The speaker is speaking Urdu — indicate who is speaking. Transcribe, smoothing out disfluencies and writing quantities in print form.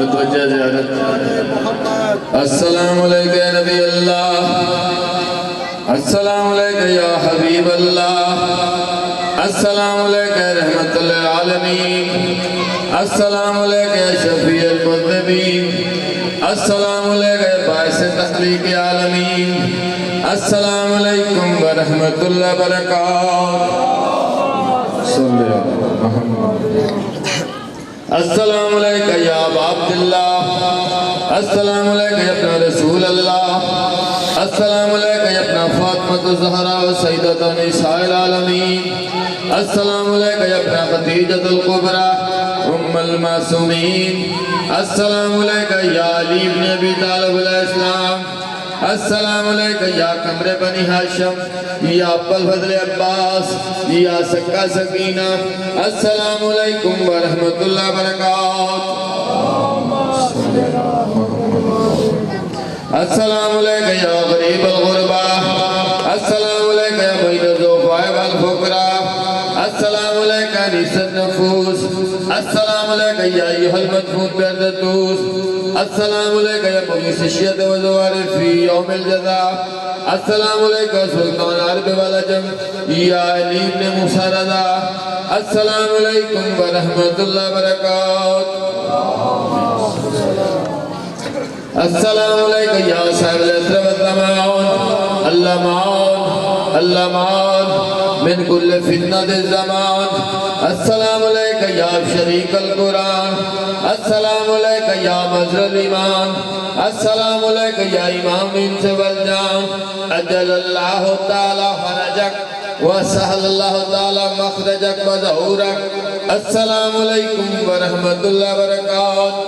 Speaker 1: متوجہ زیارت السلام علیکہ یا نبی اللہ السلام علیکہ یا حبیب اللہ السلام علیکہ یا رحمت للعالمین السلام علیکہ یا شفیع المذنبین السلام علیکہ یا باعث تخلیق عالمین السلام علیکم ورحمت اللہ وبرکاتہ صلی اللہ محمد السلام علیکہ یا ابا عبداللہ السلام علیکہ یا ابن رسول اللہ السلام علیکہ یا ابن فاطمة الزہرا و سیدۃ نساء العالمین السلام علیکہ یا ابن خدیجۃ الکبریٰ ام المعصومین السلام علیکہ یا علی بن ابی طالب علیہ السلام السلام علیکہ یا قمر بنی ہاشم یا ابو الفضل عباس یا سکا سکینہ السلام علیکم ورحمت اللہ وبرکاتہ السلام علیکہ یا غریب الغربہ السلام علیکہ یا بین الضعفاء والفقراء السلام علیکہ انیس النفوس السلام علیکہ یا ایہا المدفون بردتوس السلام علیکہ یا مغیث الشیعت و زوارف فی یوم الجزاء السلام علیکہ سلطان عرب والعجم یا علی بن موسیٰ رضا السلام علیکم ورحمت اللہ وبرکاتہ السلام علیکہ یا صاحب الاسر والزمان اللہ معان من کل فتنة الزمان السلام علیکہ یا شریک القرآن السلام علیکہ یا مظہر الایمان السلام علیکہ یا امام انس والجان اجل اللہ تعالی فرجک وسہل اللہ تعالی مخرجک وظہورک السلام علیکم ورحمت اللہ وبرکاتہ